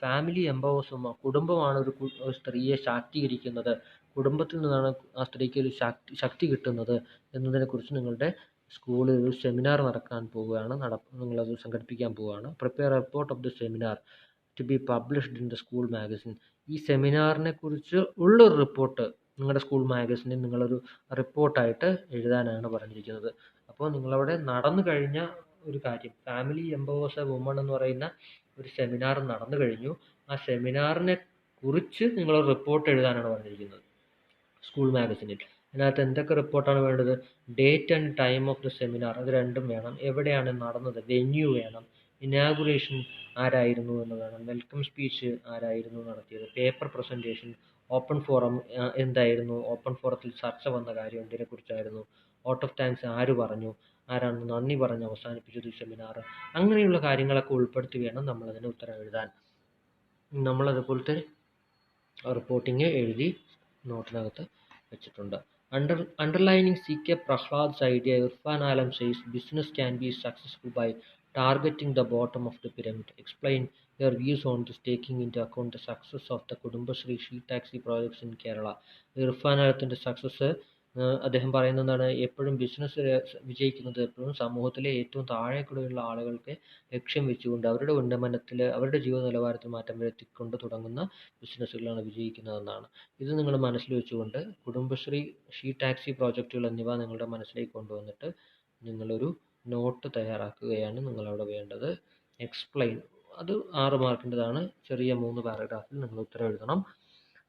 Family empowers കുടുംബമാണ് ഒരു സ്ത്രീയെ ശാക്തീകരിക്കുന്നത്, കുടുംബത്തിൽ നിന്നാണ് ആ സ്ത്രീക്ക് ഒരു ശക്തി കിട്ടുന്നത് എന്നതിനെക്കുറിച്ച് നിങ്ങളുടെ സ്കൂളിൽ ഒരു സെമിനാർ നടക്കാൻ പോവുകയാണ്, നിങ്ങളത് സംഘടിപ്പിക്കാൻ പോവുകയാണ്. Prepare report of the seminar to be published in the school magazine. ഈ സെമിനാറിനെ കുറിച്ച് ഉള്ളൊരു റിപ്പോർട്ട് നിങ്ങളുടെ സ്കൂൾ മാഗസിനിൽ നിങ്ങളൊരു റിപ്പോർട്ടായിട്ട് എഴുതാനാണ് പറഞ്ഞിരിക്കുന്നത്. അപ്പോൾ നിങ്ങളവിടെ നടന്നു കഴിഞ്ഞ ഒരു കാര്യം, ഫാമിലി എംപവേഴ്സ് എ വുമൺ എന്ന് പറയുന്ന ഒരു സെമിനാർ നടന്നു കഴിഞ്ഞു. ആ സെമിനാറിനെ കുറിച്ച് നിങ്ങളൊരു റിപ്പോർട്ട് എഴുതാനാണ് പറഞ്ഞിരിക്കുന്നത് സ്കൂൾ മാഗസിനിൽ. അതിനകത്ത് എന്തൊക്കെ റിപ്പോർട്ടാണ് വേണ്ടത്? Date and time of the seminar, അത് രണ്ടും വേണം. എവിടെയാണ് നടന്നത്, വെന്യൂ വേണം. ഇനാഗുറേഷൻ ആരായിരുന്നു എന്ന് വേണം. വെൽക്കം സ്പീച്ച് ആരായിരുന്നു നടത്തിയത്. പേപ്പർ പ്രസൻറ്റേഷൻ, ഓപ്പൺ ഫോറം എന്തായിരുന്നു, ഓപ്പൺ ഫോറത്തിൽ ചർച്ച വന്ന കാര്യം എന്തിനെക്കുറിച്ചായിരുന്നു. വോട്ട് ഓഫ് താങ്ക്സ് ആര് പറഞ്ഞു, ആരാണ് നന്ദി പറഞ്ഞ് അവസാനിപ്പിച്ചത് സെമിനാർ. അങ്ങനെയുള്ള കാര്യങ്ങളൊക്കെ ഉൾപ്പെടുത്തി വേണം നമ്മളതിന് ഉത്തരം എഴുതാൻ. നമ്മളതുപോലത്തെ റിപ്പോർട്ടിങ് എഴുതി നോട്ടിനകത്ത് വെച്ചിട്ടുണ്ട്. Underlining C.K. Prahlad's idea, Irfan Alam says business can be successful by targeting the bottom of the pyramid. Explain your views on this, taking into account the success of the Kudumbashree She Taxi projects in Kerala. Irfan ആലത്തിൻ്റെ success അദ്ദേഹം പറയുന്നതാണ്, എപ്പോഴും business വിജയിക്കുന്നത് എപ്പോഴും സമൂഹത്തിലെ ഏറ്റവും താഴേക്കൂടെയുള്ള ആളുകൾക്ക് ലക്ഷ്യം വെച്ചുകൊണ്ട് അവരുടെ ഉന്നമനത്തിൽ, അവരുടെ ജീവിത നിലവാരത്തിൽ മാറ്റം വരുത്തിക്കൊണ്ട് തുടങ്ങുന്ന ബിസിനസ്സുകളാണ് വിജയിക്കുന്നതെന്നാണ്. ഇത് നിങ്ങൾ മനസ്സിൽ വെച്ചുകൊണ്ട് കുടുംബശ്രീ, ഷീ ടാക്സി പ്രോജക്റ്റുകൾ എന്നിവ നിങ്ങളുടെ മനസ്സിലേക്ക് കൊണ്ടുവന്നിട്ട് നിങ്ങളൊരു നോട്ട് തയ്യാറാക്കുകയാണ് നിങ്ങളവിടെ വേണ്ടത്. എക്സ്പ്ലെയിൻ, അത് 6 മാർക്കിൻ്റെതാണ്. ചെറിയ 3 പാരഗ്രാഫിൽ നിങ്ങൾ ഉത്തരം എഴുതണം.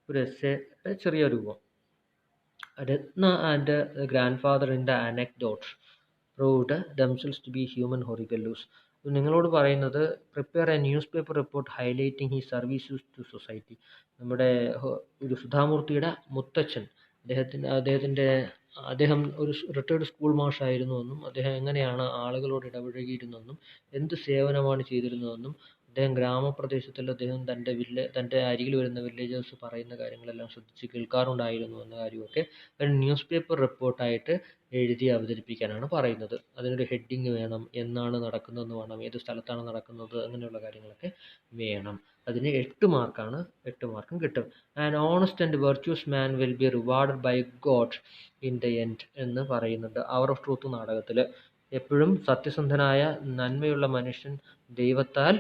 ഒരു എസ്സേ ചെറിയ രൂപം. Ratna and the grandfather in the anecdote proved themselves to be human horribles. നിങ്ങളോട് പറയുന്നത് prepare a newspaper report highlighting he services to society. നമ്മുടെ ഒരു സുധാമൂർത്തിയുടെ മുത്തച്ഛൻ, അദ്ദേഹം ഒരു റിട്ടയർഡ് സ്കൂൾ മാഷായിരുന്നുവെന്നും അദ്ദേഹം എങ്ങനെയാണ് ആളുകളോട് ഇടപഴകിയിരുന്നെന്നും എന്ത് സേവനമാണ് ചെയ്തിരുന്നതെന്നും അദ്ദേഹം ഗ്രാമപ്രദേശത്തിൽ അദ്ദേഹം തൻ്റെ അരികിൽ വരുന്ന വില്ലേജേഴ്സ് പറയുന്ന കാര്യങ്ങളെല്ലാം ശ്രദ്ധിച്ച് കേൾക്കാറുണ്ടായിരുന്നു എന്ന കാര്യമൊക്കെ ഒരു ന്യൂസ് പേപ്പർ റിപ്പോർട്ടായിട്ട് എഴുതി അവതരിപ്പിക്കാനാണ് പറയുന്നത്. അതിനൊരു ഹെഡിങ് വേണം, എന്നാണ് നടക്കുന്നതെന്ന് വേണം, ഏത് സ്ഥലത്താണ് നടക്കുന്നത്, അങ്ങനെയുള്ള കാര്യങ്ങളൊക്കെ വേണം. അതിന് 8 മാർക്കാണ്, 8 മാർക്കും കിട്ടും. An honest and virtuous man will be rewarded by God in the end എന്ന് പറയുന്നുണ്ട് അവർ ഓഫ് ട്രൂത്ത് നാടകത്തിൽ. എപ്പോഴും സത്യസന്ധനായ നന്മയുള്ള മനുഷ്യൻ ദൈവത്താൽ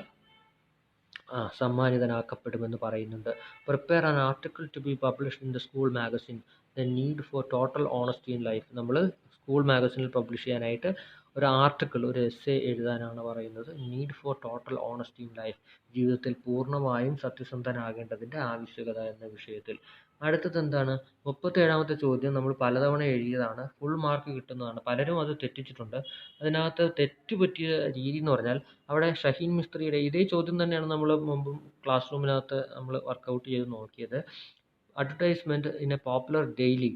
സമ്മാനിതനാക്കപ്പെടുമെന്ന് പറയുന്നുണ്ട്. Prepare an article two be published in the school magazine, the need for total honesty in life. നമ്മൾ സ്കൂൾ മാഗസിനിൽ പബ്ലിഷ് ചെയ്യാനായിട്ട് ഒരു ആർട്ടിക്കിൾ, ഒരു എസ്സേ എഴുതാനാണ് പറയുന്നത്. Need for total honesty in life, ജീവിതത്തിൽ പൂർണ്ണമായും സത്യസന്ധനാകേണ്ടതിൻ്റെ ആവശ്യകത എന്ന വിഷയത്തിൽ. അടുത്തത് എന്താണ്? 37ാമത്തെ ചോദ്യം നമ്മൾ പലതവണ എഴുതിയതാണ്, ഫുൾ മാർക്ക് കിട്ടുന്നതാണ്. പലരും അത് തെറ്റിച്ചിട്ടുണ്ട്. അതിനകത്ത് തെറ്റുപറ്റിയ രീതി എന്ന് പറഞ്ഞാൽ, അവിടെ ഷഹീൻ മിസ്ത്രിയുടെ ഇതേ ചോദ്യം തന്നെയാണ് നമ്മൾ മുമ്പും ക്ലാസ് റൂമിനകത്ത് നമ്മൾ വർക്കൗട്ട് ചെയ്ത് നോക്കിയത്. Advertisement in a popular daily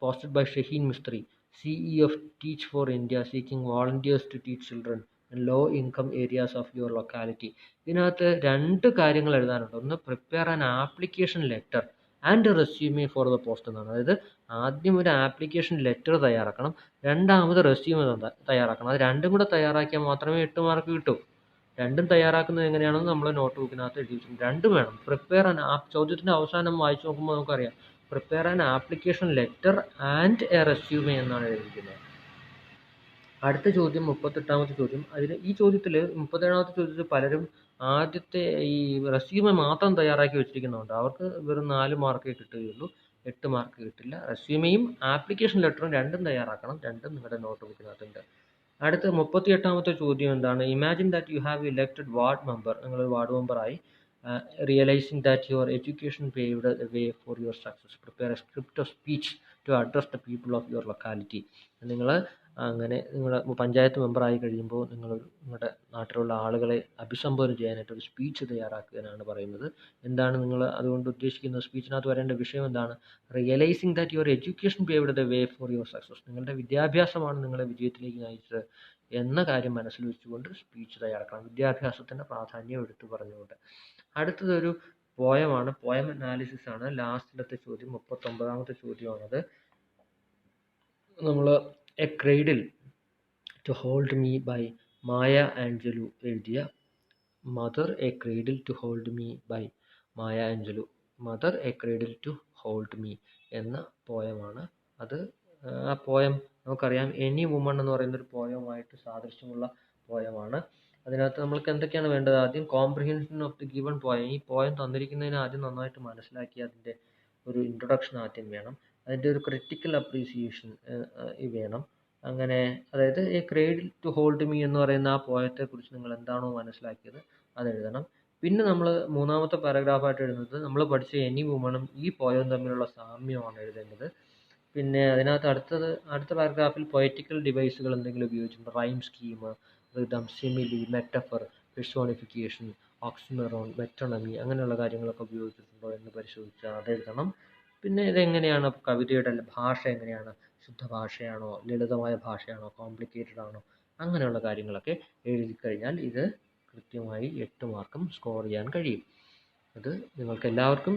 posted by Shaheen Mistri, CEO of Teach for India, seeking volunteers to teach children in low income areas of your locality. ഇതിനകത്ത് 2 കാര്യങ്ങൾ എഴുതാനുണ്ട്. ഒന്ന്, prepare an application letter and resume for the post എന്നാണ്. അതായത് ആദ്യം ഒരു application letter തയ്യാറാക്കണം, രണ്ടാമത് resume തയ്യാറാക്കണം. അത് രണ്ടും കൂടെ തയ്യാറാക്കിയാൽ മാത്രമേ 8 മാർക്ക് കിട്ടൂ. രണ്ടും തയ്യാറാക്കുന്നത് എങ്ങനെയാണെന്ന് നമ്മൾ നോട്ട് ബുക്കിനകത്ത് എഴുതി വെച്ചിട്ടുണ്ട്. രണ്ടും വേണം. പ്രിപ്പയർ ആൻ ചോദ്യത്തിൻ്റെ അവസാനം വായിച്ചു നോക്കുമ്പോൾ നമുക്കറിയാം, prepare an application letter and A resume എന്നാണ് എഴുതിയിരിക്കുന്നത്. അടുത്ത ചോദ്യം 38ാമത്തെ ചോദ്യം. ഈ ചോദ്യത്തിൽ 37ാമത്തെ ചോദ്യത്തിൽ പലരും ആദ്യത്തെ ഈ റെസ്യൂമേ മാത്രം തയ്യാറാക്കി വെച്ചിരിക്കുന്നുണ്ട്. അവർക്ക് വെറും 4 മാർക്കേ കിട്ടുകയുള്ളൂ, 8 മാർക്ക് കിട്ടില്ല. റെസ്യൂമേയും ആപ്ലിക്കേഷൻ ലെറ്ററും രണ്ടും തയ്യാറാക്കണം. രണ്ടും നിങ്ങളുടെ നോട്ട് ബുക്കിനകത്തുണ്ട്. അടുത്ത 38ാമത്തെ ചോദ്യം എന്താണ്? Imagine that you have elected ward member, നിങ്ങളൊരു ward മെമ്പറായി. Realizing that your education paved the way for your success. Prepare a script of speech to address the people of your locality. നിങ്ങൾ പഞ്ചായത്ത് മെമ്പറായി കഴിയുമ്പോൾ നിങ്ങളുടെ നാട്ടിലുള്ള ആളുകളെ അഭിസംബോധന ചെയ്യാനായിട്ട് ഒരു സ്പീച്ച് തയ്യാറാക്കാനാണ് പറയുന്നത്. എന്താണ് നിങ്ങൾ അതുകൊണ്ട് ഉദ്ദേശിക്കുന്നത്? സ്പീച്ചിനകത്ത് വരേണ്ട വിഷയം എന്താണ്? Realising that your education paved the way for your success. നിങ്ങളുടെ വിദ്യാഭ്യാസമാണ് നിങ്ങളെ വിജയത്തിലേക്ക് നയിച്ചത് എന്ന കാര്യം മനസ്സിൽ വെച്ചുകൊണ്ട് സ്പീച്ച് തയ്യാറാക്കണം, വിദ്യാഭ്യാസത്തിൻ്റെ പ്രാധാന്യം എടുത്തു പറഞ്ഞുകൊണ്ട്. അടുത്തതൊരു പോയമാണ്, പോയം അനാലിസിസ് ആണ്. ലാസ്റ്റിലത്തെ ചോദ്യം 39ാമത്തെ ചോദ്യമാണത്. നമ്മൾ a cradle to hold me by Maya Angelou എഴുതിയ mother a cradle to hold me by Maya Angelou, mother a cradle to hold me എന്ന പോയമാണ് അത്. ആ പോയം നമുക്കറിയാം, എനി വുമൺ എന്ന് പറയുന്നൊരു പോയവുമായിട്ട് സാദൃശ്യമുള്ള പോയമാണ്. അതിനകത്ത് നമ്മൾക്ക് എന്തൊക്കെയാണ് വേണ്ടത്? ആദ്യം comprehension of the given poem. ഈ പോയം തന്നിരിക്കുന്നതിന് ആദ്യം നന്നായിട്ട് മനസ്സിലാക്കി അതിൻ്റെ ഒരു ഇൻട്രൊഡക്ഷൻ ആദ്യം വേണം. അതിൻ്റെ ഒരു ക്രിട്ടിക്കൽ അപ്രീസിയേഷൻ വേണം. അങ്ങനെ അതായത് a cradle to hold me എന്ന് പറയുന്ന ആ പോയത്തെക്കുറിച്ച് നിങ്ങൾ എന്താണോ മനസ്സിലാക്കിയത് അത് എഴുതണം. പിന്നെ നമ്മൾ മൂന്നാമത്തെ പാരഗ്രാഫായിട്ട് എഴുതുന്നത് നമ്മൾ പഠിച്ച എനി വുമണും ഈ പോയവും തമ്മിലുള്ള സാമ്യമാണ് എഴുതേണ്ടത്. പിന്നെ അതിനകത്ത് അടുത്ത പാരഗ്രാഫിൽ പൊയറ്റിക്കൽ ഡിവൈസുകൾ എന്തെങ്കിലും ഉപയോഗിച്ചിട്ടുണ്ട്, rhyme scheme, rhythm, simile, metaphor, personification, oxymoron, metonymy അങ്ങനെയുള്ള കാര്യങ്ങളൊക്കെ ഉപയോഗിച്ചിട്ടുണ്ടോ എന്ന് പരിശോധിച്ചാൽ അതെഴുതണം. പിന്നെ ഇതെങ്ങനെയാണ് കവിതയുടെ ഭാഷ എങ്ങനെയാണ്, ശുദ്ധഭാഷയാണോ, ലളിതമായ ഭാഷയാണോ, കോംപ്ലിക്കേറ്റഡ് ആണോ, അങ്ങനെയുള്ള കാര്യങ്ങളൊക്കെ എഴുതി കഴിഞ്ഞാൽ ഇത് കൃത്യമായി 8 മാർക്കും സ്കോർ ചെയ്യാൻ കഴിയും. അത് നിങ്ങൾക്ക് എല്ലാവർക്കും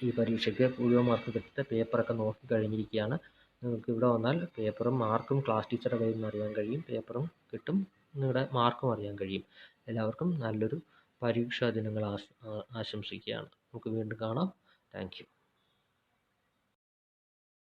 ഈ പരീക്ഷയ്ക്ക് മുഴുവൻ മാർക്ക് കിട്ടിയിട്ട് പേപ്പറൊക്കെ നോക്കി കഴിഞ്ഞിരിക്കുകയാണ്. നിങ്ങൾക്ക് ഇവിടെ വന്നാൽ പേപ്പറും മാർക്കും ക്ലാസ് ടീച്ചറുടെ കയ്യിൽ നിന്ന് അറിയാൻ കഴിയും. പേപ്പറും കിട്ടും, നിങ്ങളുടെ മാർക്കും അറിയാൻ കഴിയും. എല്ലാവർക്കും നല്ലൊരു പരീക്ഷാ ദിനങ്ങൾ ആശംസിക്കുകയാണ്. നമുക്ക് വീണ്ടും കാണാം. Thank you.